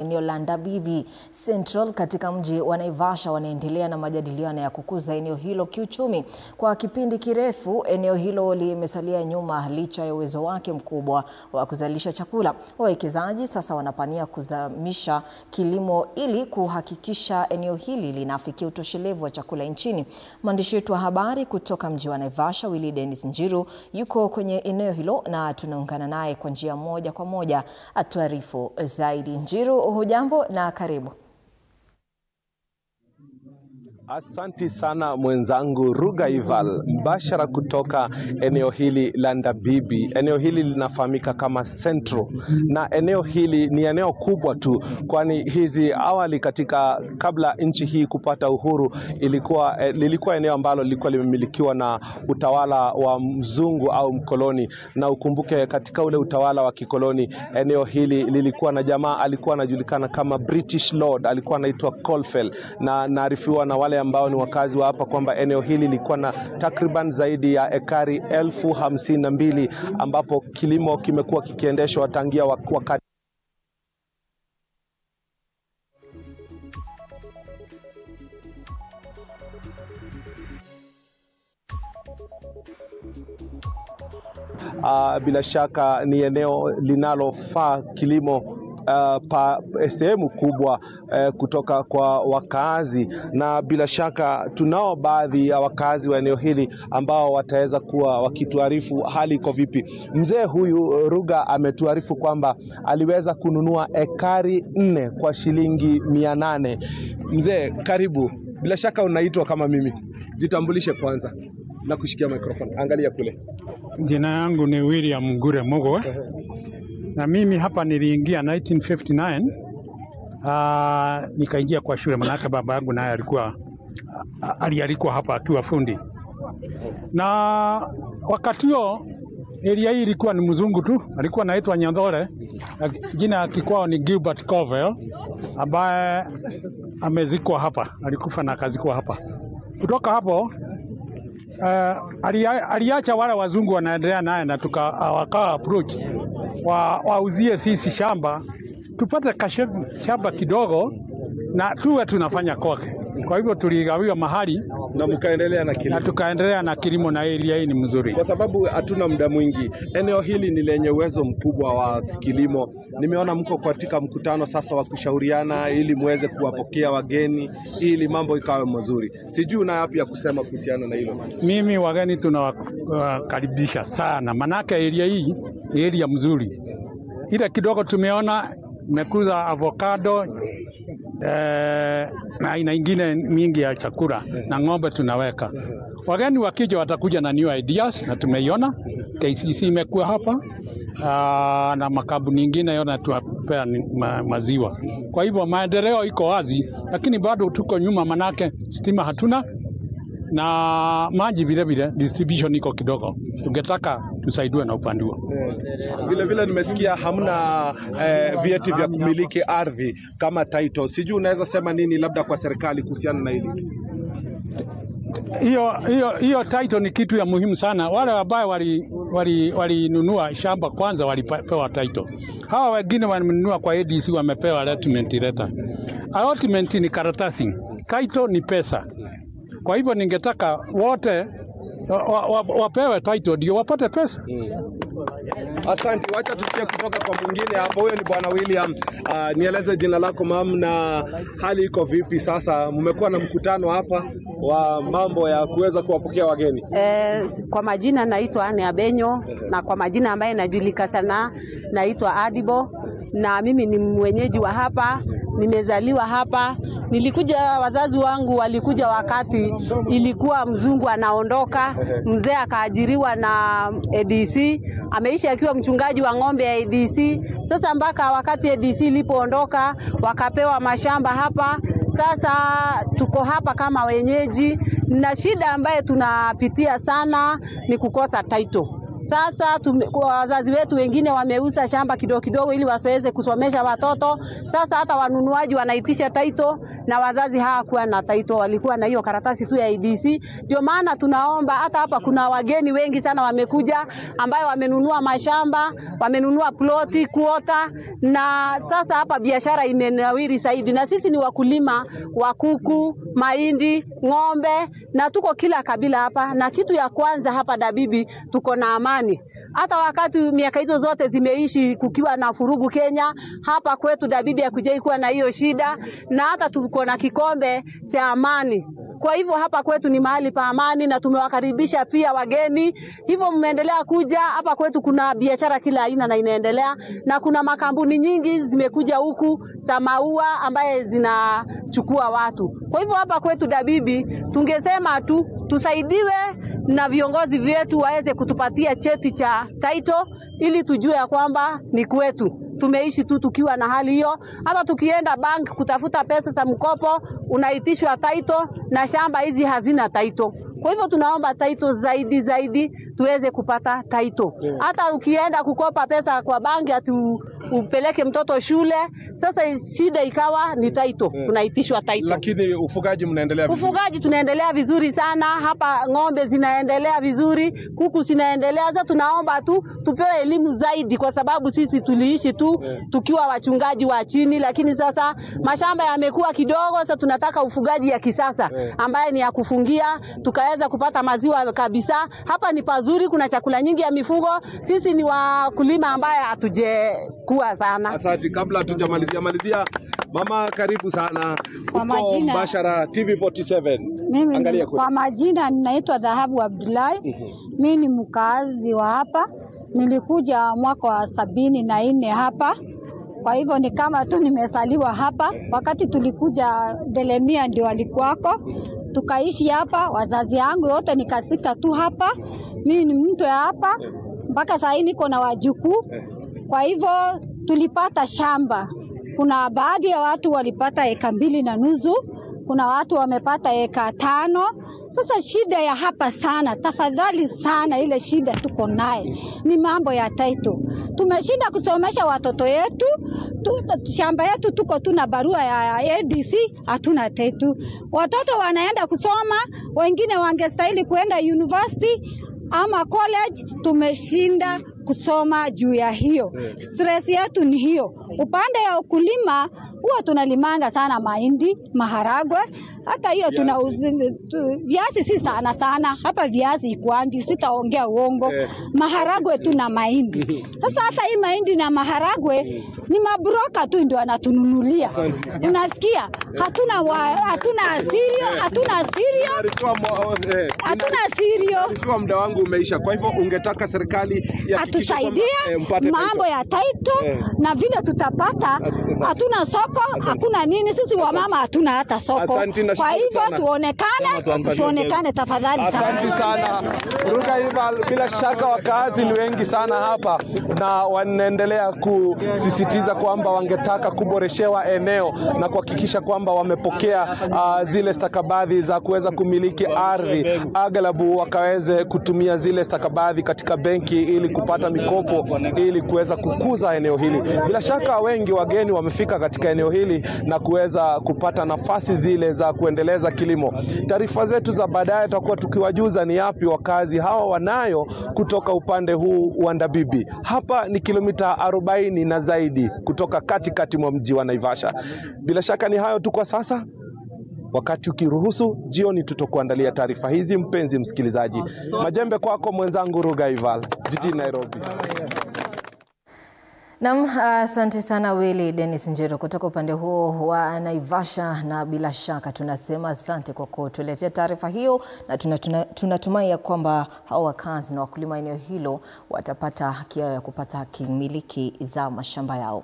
Eneo la Ndabibi Central katika mji wa Naivasha wanaendelea na majadiliano ya kukuza eneo hilo kiuchumi. Kwa kipindi kirefu, eneo hilo limesalia nyuma licha ya uwezo wake mkubwa wa kuzalisha chakula. Wawekezaji sasa wanapania kuzamisha kilimo ili kuhakikisha eneo hili linafikia utoshelevu wa chakula nchini. Mwandishi wetu wa habari kutoka mji wa Naivasha, Willy Dennis Njiru, yuko kwenye eneo hilo na tunaungana naye kwa njia moja kwa moja atuarifu zaidi. Njiru, hujambo na karibu. Asanti sana mwenzangu Rugaival, mbashara kutoka eneo hili la Ndabibi. Eneo hili linafahamika kama Central, na eneo hili ni eneo kubwa tu, kwani hizi awali kabla nchi hii kupata uhuru lilikuwa eneo ambalo lilikuwa limemilikiwa na utawala wa mzungu au mkoloni. Na ukumbuke katika ule utawala wa kikoloni, eneo hili lilikuwa na jamaa alikuwa anajulikana kama British Lord, alikuwa anaitwa Colfell, na naarifiwa na wale ambao ni wakazi wa hapa kwamba eneo hili lilikuwa na takriban zaidi ya ekari 52,000 ambapo kilimo kimekuwa kikiendeshwa tangia wakati bila shaka ni eneo linalofaa kilimo sehemu kubwa kutoka kwa wakazi, na bila shaka tunao baadhi ya wakazi wa eneo hili ambao wataweza kuwa wakituarifu hali iko vipi. Mzee huyu Ruga ametuarifu kwamba aliweza kununua ekari 4 kwa shilingi 800. Mzee, karibu. Bila shaka unaitwa kama mimi. Jitambulishe kwanza na kushikia microphone. Angalia kule. Jina yangu ni William Ngure Mogo. Na mimi hapa niliingia 1959, nikaingia kwa shule, manake baba yangu naye alikuwa hapa akiwa fundi. Na wakati huo area hii ilikuwa ni mzungu tu, alikuwa anaitwa Nyandore, jina akikwao ni Gilbert Covell, ambaye amezikwa hapa, alikufa na akazikwa hapa. Kutoka hapo aliacha wale wazungu wanaendelea naye, na wakawa approach wauzie sisi shamba tupate shamba kidogo na tuwe tunafanya kwake. Kwa hivyo tuligawiwa mahali na mkaendelea na kilimo. Na tukaendelea na kilimo, na area hii ni mzuri. Kwa sababu hatuna muda mwingi, eneo hili ni lenye uwezo mkubwa wa kilimo. Nimeona mko katika mkutano sasa wa kushauriana ili muweze kuwapokea wageni ili mambo ikawe mazuri. Sijui una yapi ya kusema kuhusiana na hilo? Mimi wageni tunawakaribisha sana, manake area hii ni area mzuri. Ile kidogo tumeona mekuza avocado na aina ingine mingi ya chakula na ng'ombe tunaweka. Wageni wakija watakuja na new ideas, na tumeiona KCC imekuwa hapa na makampuni nyingine yona tuwapea maziwa. Kwa hivyo maendeleo iko wazi, lakini bado tuko nyuma, manake stima hatuna na maji vile distribution iko kidogo. Tungetaka tusaidiwe na upande huo. Vile nimesikia hamna vyeti vya kumiliki ardhi kama title. Sijui unaweza sema nini labda kwa serikali kuhusiana na hili? Hiyo title ni kitu ya muhimu sana. Wale ambao walinunua shamba kwanza walipewa title. Hawa wengine wamenunua kwa ADC wamepewa allotment letter. Allotment ni karatasi, title ni pesa. Kwa hivyo ningetaka wote wapewe title ndio wapate pesa. Asante. Wacha tusikie kutoka kwa mwingine hapo. Huyo ni Bwana William. Nieleze jina lako mam, na hali iko vipi sasa? Mmekuwa na mkutano hapa wa mambo ya kuweza kuwapokea wageni. Kwa majina naitwa Anne Abenyo, na kwa majina ambaye najulikana sana naitwa Adibo, na mimi ni mwenyeji wa hapa, nimezaliwa hapa. Nilikuja, wazazi wangu walikuja wakati ilikuwa mzungu anaondoka, mzee akaajiriwa na ADC, ameishi akiwa mchungaji wa ng'ombe ya ADC. Sasa mpaka wakati ADC ilipoondoka wakapewa mashamba hapa. Sasa tuko hapa kama wenyeji, na shida ambaye tunapitia sana ni kukosa title. Sasa wazazi wetu wengine wameuza shamba kidogo kidogo ili wasiweze kusomesha watoto. Sasa hata wanunuaji wanaitisha title na wazazi hawakuwa na title, walikuwa na hiyo karatasi tu ya ADC. Ndio maana tunaomba, hata hapa kuna wageni wengi sana wamekuja ambayo wamenunua mashamba, wamenunua ploti, kuota, na sasa hapa biashara imenawiri zaidi. Na sisi ni wakulima wa kuku, mahindi, ng'ombe, na tuko kila kabila hapa. Na kitu ya kwanza hapa Dabibi tuko na amani. Hata wakati miaka hizo zote zimeishi kukiwa na furugu Kenya, hapa kwetu Dabibi hakujai kuwa na hiyo shida, na hata tuko na kikombe cha amani. Kwa hivyo hapa kwetu ni mahali pa amani, na tumewakaribisha pia wageni. Hivyo mmeendelea kuja hapa kwetu, kuna biashara kila aina na inaendelea, na kuna makampuni nyingi zimekuja huku za maua ambaye zinachukua watu. Kwa hivyo hapa kwetu Dabibi tungesema tu tusaidiwe na viongozi wetu waweze kutupatia cheti cha title ili tujue ya kwamba ni kwetu. Tumeishi tu tukiwa na hali hiyo. Hata tukienda bank kutafuta pesa za mkopo, unaitishwa title na shamba hizi hazina title. Kwa hivyo tunaomba title zaidi tuweze kupata title. Hata ukienda kukopa pesa kwa banki ati upeleke mtoto shule, sasa shida ikawa ni title, unaitishwa title. Lakini ufugaji mnaendelea vizuri? Ufugaji tunaendelea vizuri sana. Hapa ng'ombe zinaendelea vizuri, kuku zinaendelea. Sasa tunaomba tu tupewe elimu zaidi, kwa sababu sisi tuliishi tu tukiwa wachungaji wa chini, lakini sasa mashamba yamekuwa kidogo. Sasa tunataka ufugaji ya kisasa ambaye ni ya kufungia, tukaweza kupata maziwa kabisa. Hapa ni pazuri, kuna chakula nyingi ya mifugo. Sisi ni wakulima ambaye hatujekuwa sana. Asante. Kabla tujamalizia, mama karibu sana. Kwa majina Mbashara TV47. Mimi kwa majina ninaitwa Dhahabu Abdullahi. Mimi ni mkazi wa hapa. Nilikuja mwaka wa 74 hapa. Kwa hivyo ni kama tu nimesaliwa hapa. Wakati tulikuja Delemia ndio walikuwako. Tukaishi hapa, wazazi yangu wote nikasika tu hapa. Mimi ni mtu ya hapa. Mpaka sasa niko na wajukuu. Kwa hivyo tulipata shamba. Kuna baadhi ya watu walipata 2.5 eka. Kuna watu wamepata 5 eka. Sasa shida ya hapa sana, tafadhali sana, ile shida tuko naye ni mambo ya title. Tumeshinda kusomesha watoto yetu, shamba yetu tuko tuna barua ya ADC, hatuna title. Watoto wanaenda kusoma, wengine wangestahili kuenda university ama college, tumeshinda kusoma juu ya hiyo. Stress yetu ni hiyo. Upande ya ukulima huwa tunalimanga sana mahindi, maharagwe, hata hiyo viazi si sana. Hapa viazi ikuangi, sitaongea uongo. Maharagwe tu na mahindi. Sasa hata hii mahindi na maharagwe ni mabroka tu ndio anatununulia. Unasikia? Hatuna sirio. Kwa muda wangu umeisha. Kwa hivyo ungetaka serikali atusaidie mambo ya title na vile tutapata. Hatuna soko, hakuna nini, sisi wamama hatuna hata soko. Kwa hivyo tuonekane tafadhali sana. Asante sana. Ruga Ival, bila shaka wakazi ni wengi sana hapa na wanaendelea kusisitiza kwamba wangetaka kuboreshewa eneo na kuhakikisha kwamba wamepokea zile stakabadhi za kuweza kumiliki ardhi. Agalabu wakaweze kutumia zile stakabadhi katika benki ili kupata mikopo ili kuweza kukuza eneo hili. Bila shaka wengi wageni wamefika katika eneo hili na kuweza kupata nafasi zile za kuendeleza kilimo. Taarifa zetu za baadaye tutakuwa tukiwajuza ni yapi wakazi hawa wanayo kutoka upande huu wa Ndabibi. Hapa ni kilomita 40 na zaidi kutoka katikati mwa mji wa Naivasha. Bila shaka ni hayo tu kwa sasa. Wakati ukiruhusu, jioni tutakuandalia taarifa hizi, mpenzi msikilizaji. Majembe kwako mwenzangu Ruga Ival, jijini Nairobi. Naam, asante sana Willy Dennis Njero kutoka upande huo wa Naivasha, na bila shaka tunasema asante kwa kutuletea taarifa hiyo, na tunatumai ya kwamba hao wakazi na wakulima eneo hilo watapata haki yao ya kupata haki miliki za mashamba yao.